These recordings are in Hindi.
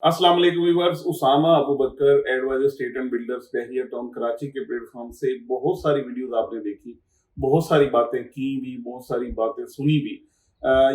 अस्सलाम वालेकुम viewers. Usama Abu Bakar advisor estate and builders Bahria town Karachi के प्लेटफॉर्म से बहुत सारी वीडियोस आपने देखी, बहुत सारी बातें की भी, बहुत सारी बातें सुनी भी।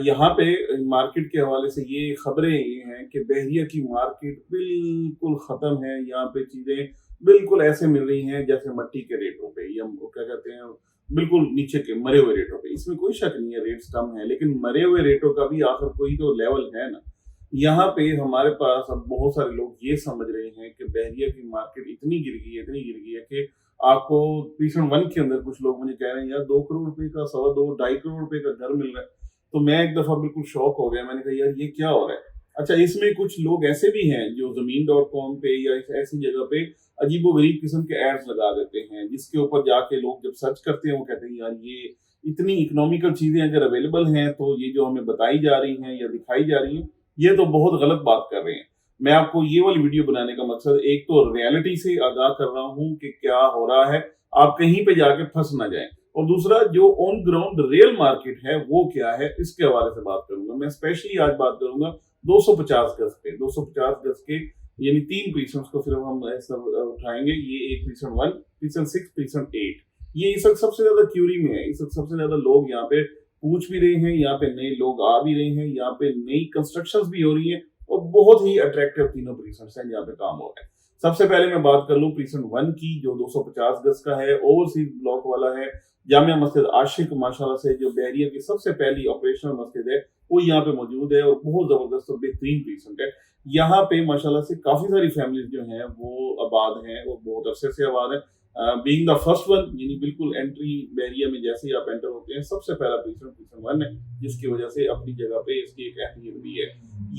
यहाँ पे मार्केट के हवाले से ये खबरें ये हैं कि बहरिया की मार्केट बिल्कुल ख़त्म है। यहाँ पे चीज़ें बिल्कुल ऐसे मिल रही हैं जैसे मट्टी के रेटों पे, या वो क्या कहते हैं, बिल्कुल नीचे के मरे हुए रेटों पे। इसमें कोई शक नहीं है, रेट्स कम है, लेकिन मरे हुए रेटों का भी आखिर कोई तो लेवल है ना। यहाँ पे हमारे पास अब बहुत सारे लोग ये समझ रहे हैं कि बहरिया की मार्केट इतनी गिर गई है कि आपको पीसन वन के अंदर कुछ लोग मुझे कह रहे हैं यार 2 करोड़ रुपए का, 2.25 करोड़ रुपए का घर मिल रहा है। तो मैं एक दफा बिल्कुल शॉक हो गया, मैंने कहा यार ये क्या हो रहा है। अच्छा, इसमें कुछ लोग ऐसे भी हैं जो Zameen.com पे या ऐसी जगह पे अजीबो गरीब किस्म के एड्स लगा देते हैं, जिसके ऊपर जाके लोग जब सर्च करते हैं वो कहते हैं यार ये इतनी इकोनॉमिकल चीजें अगर अवेलेबल हैं तो ये जो हमें बताई जा रही हैं या दिखाई जा रही हैं, ये तो बहुत गलत बात कर रहे हैं। मैं आपको ये वाली वीडियो बनाने का मकसद एक तो रियलिटी से आगाह कर रहा हूँ कि क्या हो रहा है, आप कहीं पे जाके फंस ना जाएं। और दूसरा, जो ऑन ग्राउंड रियल मार्केट है वो क्या है, इसके हवाले से बात करूंगा। मैं स्पेशली आज बात करूंगा 250 गज पे, 250 गज के यानी 3 प्रीसम्स को सिर्फ हम ऐसा उठाएंगे। ये एक प्रीसम 1, प्रीसम 6, प्रीसम 8। ये इस वक्त सबसे ज्यादा क्यूरी में है। इस वक्त सबसे ज्यादा लोग यहाँ पे पूछ भी रहे हैं, यहाँ पे नए लोग आ भी रहे हैं, यहाँ पे नई कंस्ट्रक्शंस भी हो रही हैं और बहुत ही अट्रैक्टिव तीनों प्रीसेंट्स हैं जहाँ पे काम हो रहा है। सबसे पहले मैं बात कर लूं प्रीसेंट 1 की, जो 250 गज का है, ओवरसीज ब्लॉक वाला है। जामिया मस्जिद आशिक माशाल्लाह से, जो बहरिया की सबसे पहली ऑपरेशनल मस्जिद है, वो यहाँ पे मौजूद है और बहुत जबरदस्त और बेहतरीन प्रीसेंट है। यहाँ पे माशाल्लाह से काफी सारी फैमिलीज जो हैं वो आबाद हैं और बहुत अरसे से आबाद है। बीइंग द फर्स्ट वन, यानी बिल्कुल एंट्री बैरियर में जैसे ही आप एंटर होते हैं, सबसे पहला प्रीसम 1 है, जिसकी वजह से अपनी जगह पे इसकी एक अहमियत भी है।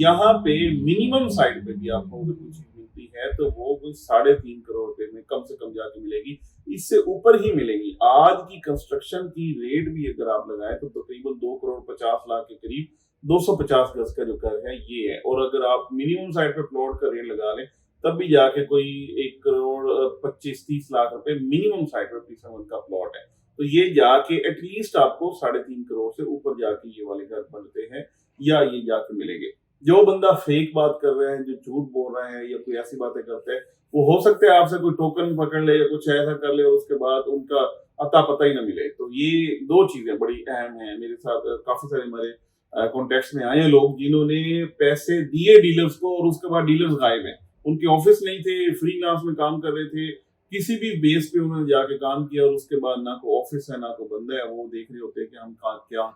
यहाँ पे मिनिमम साइड पे भी आपको अगर कोई चीज मिलती है तो वो कोई 3.5 करोड़ रुपए में कम से कम जाके मिलेगी, इससे ऊपर ही मिलेगी। आज की कंस्ट्रक्शन की रेट भी अगर आप लगाएं तो तकरीबन 2 करोड़ 50 लाख के करीब 250 गज का जो घर है ये है। और अगर आप मिनिमम साइड पे प्लॉट का रेट लगा लें तब भी जाके कोई 1 करोड़ 25-30 लाख रुपए मिनिमम साइड पे प्रीसम 1 का प्लॉट है। तो ये जाके एटलीस्ट आपको 3.5 करोड़ से ऊपर जाके ये वाले घर बनते हैं या ये जाके मिलेंगे। जो बंदा फेक बात कर रहा है, जो झूठ बोल रहा है या कोई ऐसी बातें करता है, वो हो सकता है आपसे कोई टोकन पकड़ ले या कुछ ऐसा कर ले और उसके बाद उनका अता पता ही ना मिले। तो ये दो चीजें बड़ी अहम है। मेरे साथ काफी सारे हमारे कॉन्टेक्ट में आए हैं लोग जिन्होंने पैसे दिए डीलर्स को और उसके बाद डीलर्स गायब हैं। उनके ऑफिस नहीं थे, फ्रीलांस में काम कर रहे थे, किसी भी बेस पे उन्होंने जाके काम किया और उसके बाद ना कोई ऑफिस है ना कोई बंदा है। वो देख रहे होते हैं कि हम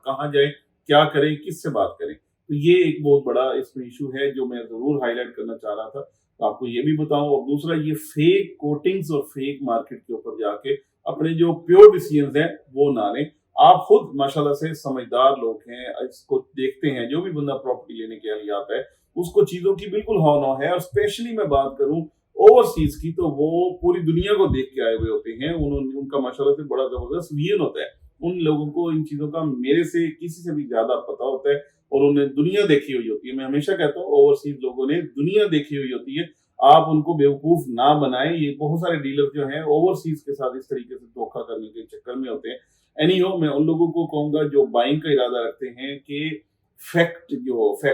कहाँ जाए, क्या करें, किससे बात करें। तो ये एक बहुत बड़ा इसमें इशू है जो मैं जरूर हाईलाइट करना चाह रहा था, तो आपको ये भी बताऊं। और दूसरा, ये फेक कोटिंग्स और फेक मार्केट के ऊपर जाके अपने जो प्योर डिसीजंस हैं वो ना लें। आप खुद माशाल्लाह से समझदार लोग हैं, इसको देखते हैं। जो भी बंदा प्रॉपर्टी लेने के लिए आता है उसको चीजों की बिल्कुल हाँ नौ है। और स्पेशली मैं बात करूं ओवरसीज की, तो वो पूरी दुनिया को देख के आए हुए होते हैं। उन्होंने उनका माशाल्लाह से बड़ा जबरदस्त विजन होता है। उन लोगों को इन चीजों का मेरे से किसी से भी ज्यादा पता होता है और उन्हें दुनिया देखी हुई होती है। मैं हमेशा कहता हूँ ओवरसीज लोगों ने दुनिया देखी हुई होती है। आप उनको बेवकूफ ना बनाएं। ये बहुत सारे डीलर जो हैं ओवरसीज के साथ इस तरीके से धोखा करने के चक्कर में होते हैं। एनीहो, मैं उन लोगों को कहूंगा जो बाइंग का इरादा रखते हैं कि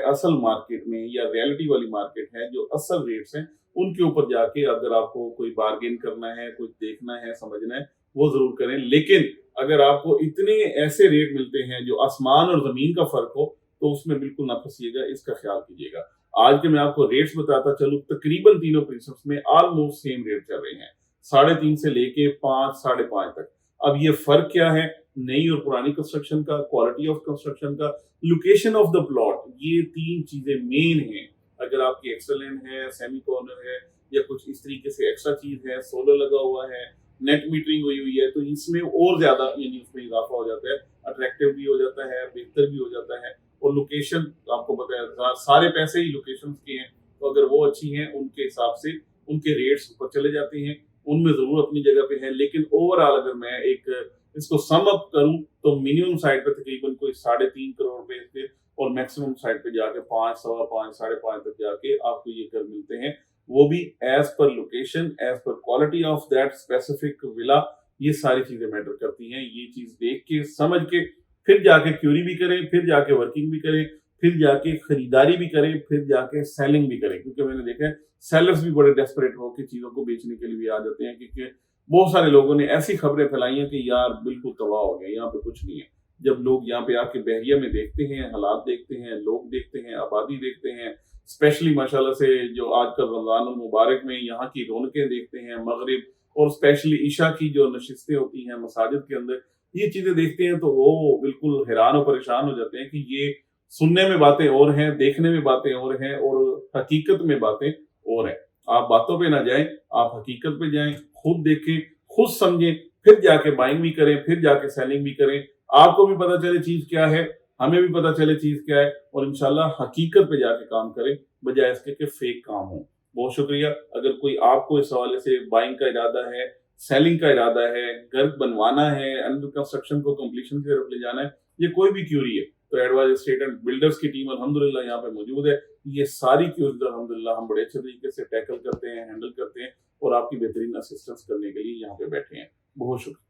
असल मार्केट में या रियलिटी वाली मार्केट है, जो असल रेट्स हैं उनके ऊपर जाके अगर आपको कोई बार्गेन करना है, कुछ देखना है, समझना है, वो जरूर करें। लेकिन अगर आपको इतने ऐसे रेट मिलते हैं जो आसमान और जमीन का फर्क हो, तो उसमें बिल्कुल ना फंसिएगा, इसका ख्याल कीजिएगा। आज के मैं आपको रेट्स बताता चलूं, तकरीबन तीनों प्रीसेप्ट्स में ऑलमोस्ट सेम रेट चल रहे हैं, 3.5 से लेके 5, 5.5 तक। अब ये फर्क क्या है, नई और पुरानी कंस्ट्रक्शन का, क्वालिटी ऑफ कंस्ट्रक्शन का, लोकेशन ऑफ द प्लॉट, ये 3 चीजें मेन हैं। अगर आपकी एक्सेलेंट है, सेमी कॉर्नर है या कुछ इस तरीके से एक्स्ट्रा चीज है, सोलर लगा हुआ है, नेट मीटरिंग हुई हुई है, तो इसमें और ज्यादा यानी उसमें इजाफा हो जाता है, अट्रैक्टिव भी हो जाता है, बेहतर भी हो जाता है। और लोकेशन आपको पता है, सारे पैसे ही लोकेशन के हैं, तो अगर वो अच्छी हैं उनके हिसाब से उनके रेट्स ऊपर चले जाते हैं। उनमें जरूर अपनी जगह पे है, लेकिन ओवरऑल अगर मैं एक इसको सम अप करूं तो मिनिमम साइड पे तकरीबन कोई 3.5 करोड़ रुपए के और मैक्सिमम साइड पे जाके 5, 5.25, 5.5 तक जाके आपको ये घर मिलते हैं। वो भी as per location, as per quality of that specific villa. ये सारी चीजें मैटर करती हैं। ये चीज देख के समझ के फिर जाके क्यूरी भी करें, फिर जाके वर्किंग भी करें। फिर जाके खरीदारी भी करें, फिर जाके सेलिंग भी करें, क्योंकि मैंने देखा है सेलर्स भी बड़े डेस्परेट होकर चीजों को बेचने के लिए भी आ जाते हैं, क्योंकि बहुत सारे लोगों ने ऐसी खबरें फैलाई हैं कि यार बिल्कुल तबाह हो गया, यहाँ पे कुछ नहीं है। जब लोग यहाँ पे आके बहरिया में देखते हैं, हालात देखते हैं, लोग देखते हैं, आबादी देखते हैं, स्पेशली माशाल्लाह से जो आजकल रमजान मुबारक में यहाँ की रौनकें देखते हैं, मगरिब और स्पेशली ईशा की जो नशिस्तें होती हैं मसाजिद के अंदर, ये चीजें देखते हैं तो वो बिल्कुल हैरान और परेशान हो जाते हैं कि ये सुनने में बातें और हैं, देखने में बातें और हैं और हकीकत में बातें और हैं। आप बातों पे ना जाएं, आप हकीकत पे जाएं, खुद देखें, खुद समझें, फिर जाके बाइंग भी करें, फिर जाके सेलिंग भी करें। आपको भी पता चले चीज क्या है, हमें भी पता चले चीज क्या है, और इंशाल्लाह हकीकत पे जाके काम करें बजाय इसके कि फेक काम हो। बहुत शुक्रिया। अगर कोई आपको इस हवाले से बाइंग का इरादा है, सेलिंग का इरादा है, घर बनवाना है, अंडर कंस्ट्रक्शन को कंप्लीशन की तरफ ले जाना है, ये कोई भी क्यूरी है, तो एडवाइज एस्टेट एंड बिल्डर्स की टीम अल्हम्दुलिल्लाह यहाँ पे मौजूद है। ये सारी क्यूरीज अल्हम्दुलिल्लाह हम बड़े अच्छे तरीके से टैकल करते हैं, हैंडल करते हैं और आपकी बेहतरीन असिस्टेंस करने के लिए यहाँ पे बैठे हैं। बहुत शुक्रिया।